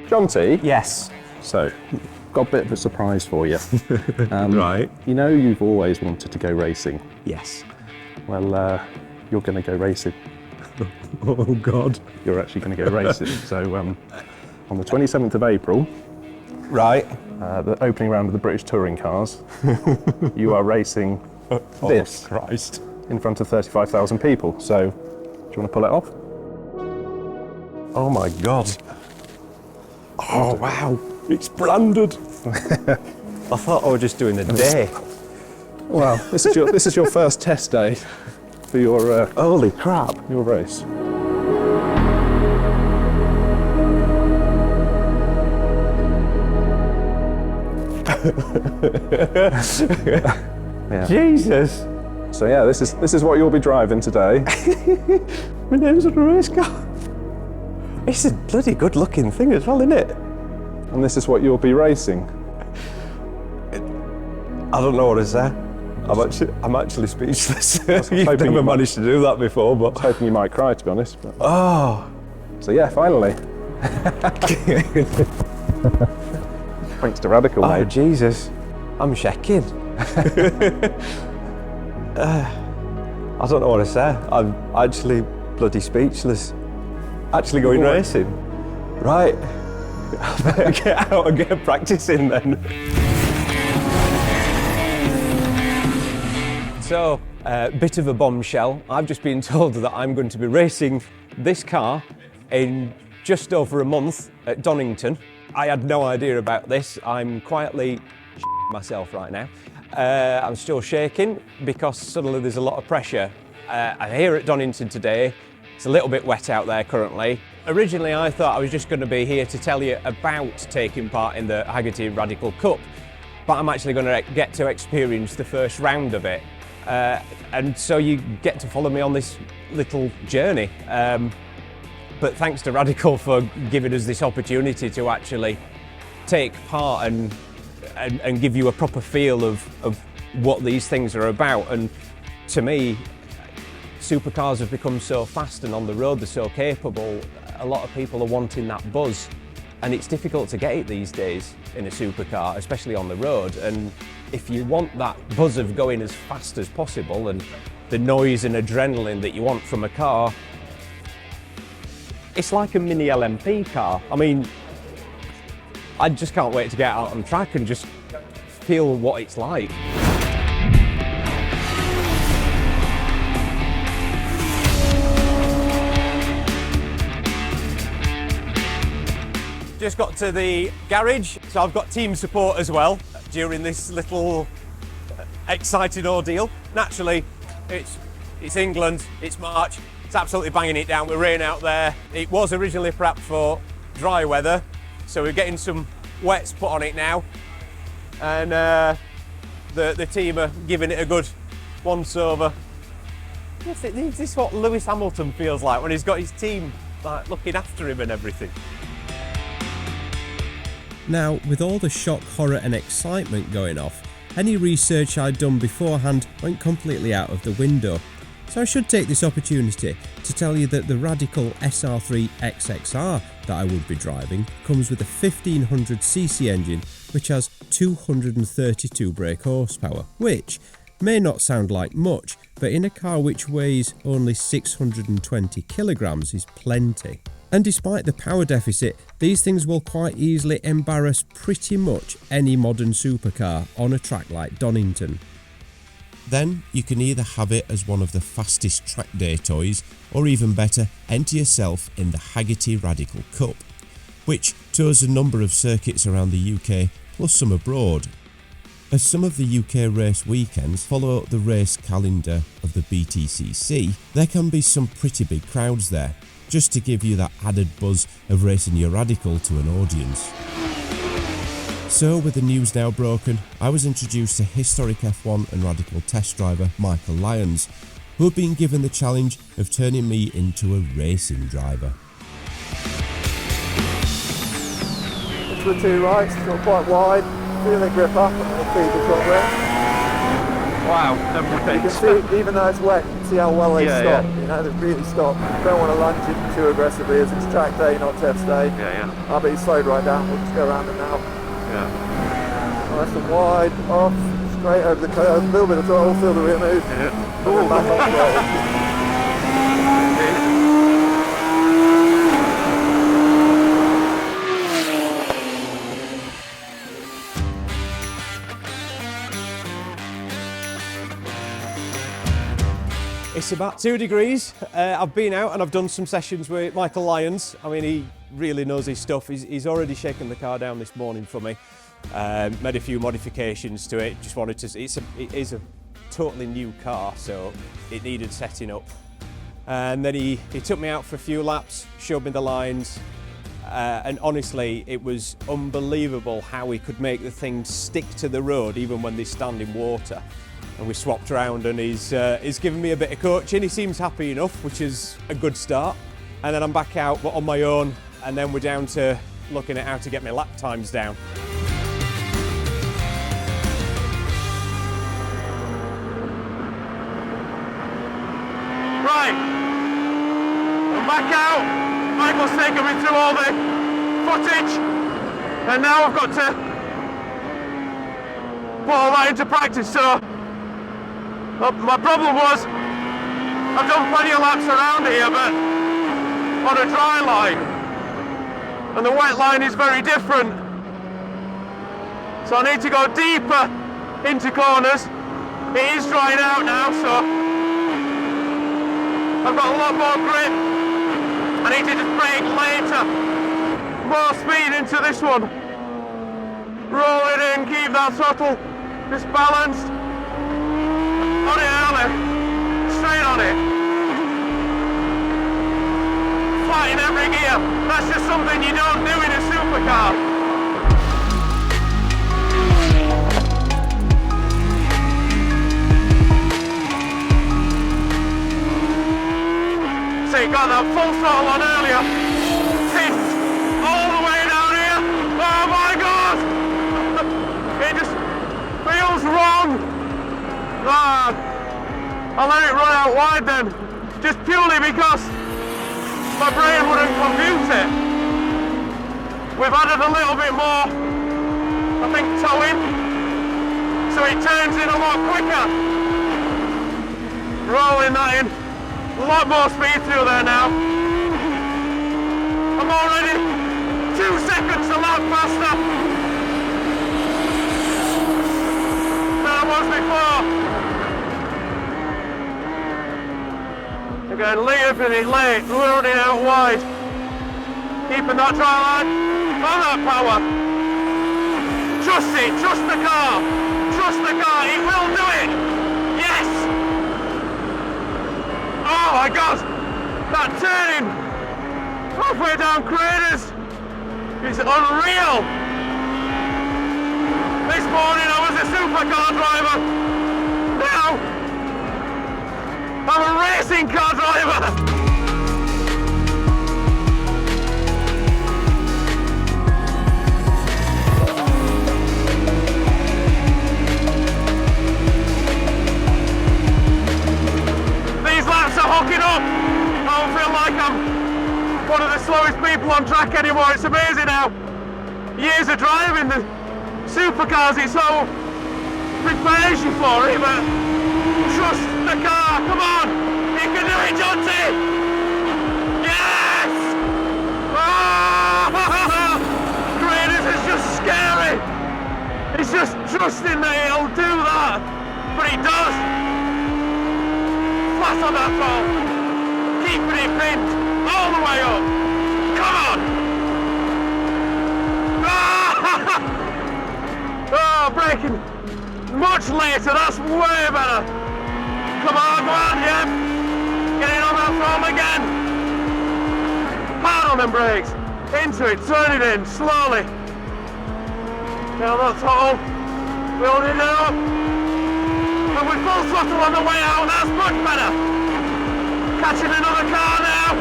Jonty? Yes. So, got a bit of a surprise for you. Right. You know you've always wanted to go racing. Yes. Well, you're going to go racing. Oh God. You're actually going to go racing. So, on the 27th of April, Right. the opening round of the British Touring Cars, you are racing this Christ. in front of 35,000 people. So, do you want to pull it off? Oh my God. Oh wow. It's branded. I thought I was just doing a day. Well, this is your first test day for your Holy crap. your race. Yeah. Jesus. So yeah, this is what you'll be driving today. My name's on a race car. It's a bloody good looking thing as well, isn't it? And this is what you'll be racing. I don't know what to say. I'm actually speechless. You've hoping never you might- managed to do that before, I was but... hoping you might cry, to be honest. But... Oh. So yeah, finally. Thanks to Radical, Oh, mate. Jesus. I'm shaking. I don't know what to say. I'm actually bloody speechless. Actually going Go on. racing. Right. I better get out and get practicing then. So, bit of a bombshell. I've just been told that I'm going to be racing this car in just over a month at Donington. I had no idea about this. I'm quietly myself right now. I'm still shaking because suddenly there's a lot of pressure. I'm here at Donington today. It's a little bit wet out there currently. Originally I thought I was just going to be here to tell you about taking part in the Haggerty Radical Cup, but I'm actually going to get to experience the first round of it. And so you get to follow me on this little journey. But thanks to Radical for giving us this opportunity to actually take part and give you a proper feel of what these things are about. And to me, supercars have become so fast and on the road they're so capable. A lot of people are wanting that buzz, and it's difficult to get it these days in a supercar, especially on the road. And if you want that buzz of going as fast as possible and the noise and adrenaline that you want from a car, it's like a mini LMP car. I mean, I just can't wait to get out on track and just feel what it's like. Just got to the garage, so I've got team support as well during this little exciting ordeal. Naturally, it's England, it's March, it's absolutely banging it down with rain out there. It was originally prepped for dry weather, so we're getting some wets put on it now, and the team are giving it a good once over. Is this what Lewis Hamilton feels like when he's got his team like looking after him and everything? Now, with all the shock, horror and excitement going off, any research I'd done beforehand went completely out of the window. So I should take this opportunity to tell you that the Radical SR3 XXR that I would be driving comes with a 1500cc engine which has 232 brake horsepower, which may not sound like much, but in a car which weighs only 620 kilograms is plenty. And despite the power deficit, these things will quite easily embarrass pretty much any modern supercar on a track like Donington. Then you can either have it as one of the fastest track day toys, or even better, enter yourself in the Haggerty Radical Cup, which tours a number of circuits around the UK plus some abroad. As some of the UK race weekends follow the race calendar of the BTCC, there can be some pretty big crowds there, just to give you that added buzz of racing your Radical to an audience. So with the news now broken, I was introduced to historic F1 and Radical test driver Michael Lyons, who had been given the challenge of turning me into a racing driver. Into the two rights, not quite wide, feel the grip up and the feet is not there. Wow, You can see, even though it's wet, you can see how well they stop. You know, they really stop. You don't want to lunge in too aggressively as it's track day, not test day. Oh, but he slowed right down. We'll just go around it now. Nice and wide, off, straight over the curve. A little bit of throttle, feel the rear move. Back on throttle. It's about 2 degrees. I've been out and I've done some sessions with Michael Lyons. I mean, he really knows his stuff. He's already shaken the car down this morning for me. Made a few modifications to it. Just wanted to. It is a totally new car, so it needed setting up. And then he took me out for a few laps, showed me the lines, and honestly, it was unbelievable how he could make the thing stick to the road even when they stand in water. And we swapped around, and he's given me a bit of coaching. He seems happy enough, which is a good start. And then I'm back out, but on my own, and then we're down to looking at how to get my lap times down. Right, I'm back out. Michael's taken me through all the footage, and now I've got to put all that into practice. So my problem was, I've done plenty of laps around here, but on a dry line, and the wet line is very different. So I need to go deeper into corners. It is drying out now, so I've got a lot more grip. I need to just brake later. More speed into this one. Roll it in, keep that throttle just balanced. On it early, straight on it. Flat in every gear. That's just something you don't do in a supercar. So you got that full throttle on earlier. Tipped all the way down here. Oh my God! It just feels wrong. I let it run out wide then, just purely because my brain wouldn't compute it. We've added a little bit more, I think, towing, so it turns in a lot quicker. Rolling that in, a lot more speed through there now. I'm already 2 seconds a lap faster than I was before. Again, late, running out wide. Keeping that dry line, on that power. Trust it, trust the car. Trust the car, it will do it. Yes! Oh my God, that turning halfway down Craters is unreal. This morning I was a supercar driver. Now, I'm a racing car driver! These laps are hooking up! I don't feel like I'm one of the slowest people on track anymore. It's amazing how years of driving the supercars, it so prepares you for it, but trust the car, come on! You can do it, Jonty! Yes! Oh! Craters is just scary! It's just trusting that he'll do that, but he does! Flat on that throttle, keeping it pinned, all the way up! Come on! Oh, braking much later, that's way better! Come on, yep. Getting on that throttle again. Hard on them brakes. Into it, turn it in, slowly. Down that throttle. Building it up. And with full throttle on the way out, that's much better. Catching another car now.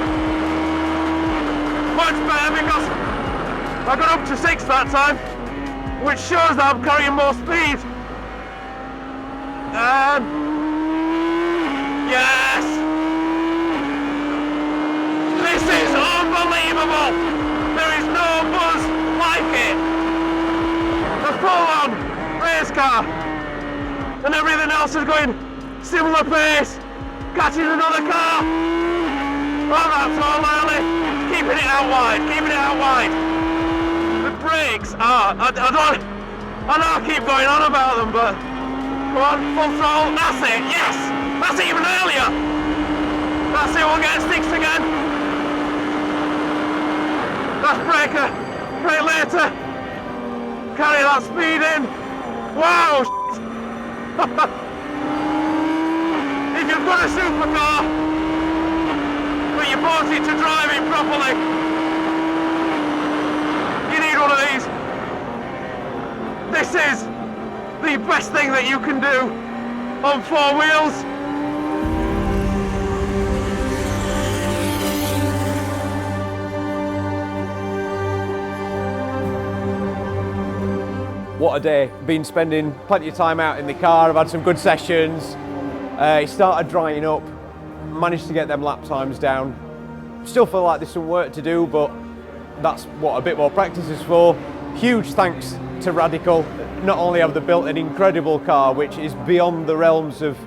Much better because I got up to 6 that time, which shows that I'm carrying more speed. Yes! This is unbelievable! There is no buzz like it! A full-on race car! And everything else is going similar pace! Catching another car! Oh, that's all early! Keeping it out wide, keeping it out wide! The brakes are... I know I keep going on about them, but... Come on, full throttle, that's it, yes! That's it, even earlier! That's it, we'll get sticks again! That's breaker, brake later! Carry that speed in! Wow! If you've got a supercar, but you bought it to drive it properly, you need one of these. This is the best thing that you can do on 4 wheels. What a day. Been spending plenty of time out in the car. I've had some good sessions. It started drying up, managed to get them lap times down. Still feel like there's some work to do, but that's what a bit more practice is for. Huge thanks to Radical. Not only have they built an incredible car, which is beyond the realms of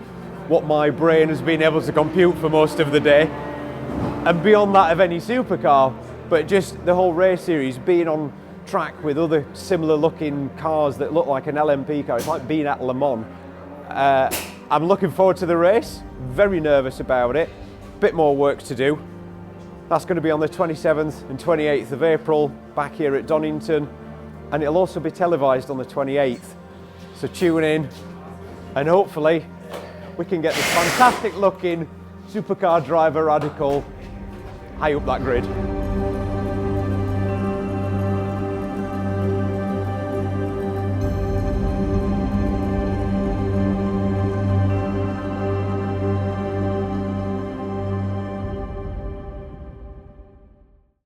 what my brain has been able to compute for most of the day, and beyond that of any supercar, but just the whole race series, being on track with other similar looking cars that look like an LMP car. It's like being at Le Mans. I'm looking forward to the race, very nervous about it, bit more work to do. That's going to be on the 27th and 28th of April back here at Donington, and it'll also be televised on the 28th, so tune in and hopefully we can get this fantastic looking Supercar Driver Radical high up that grid.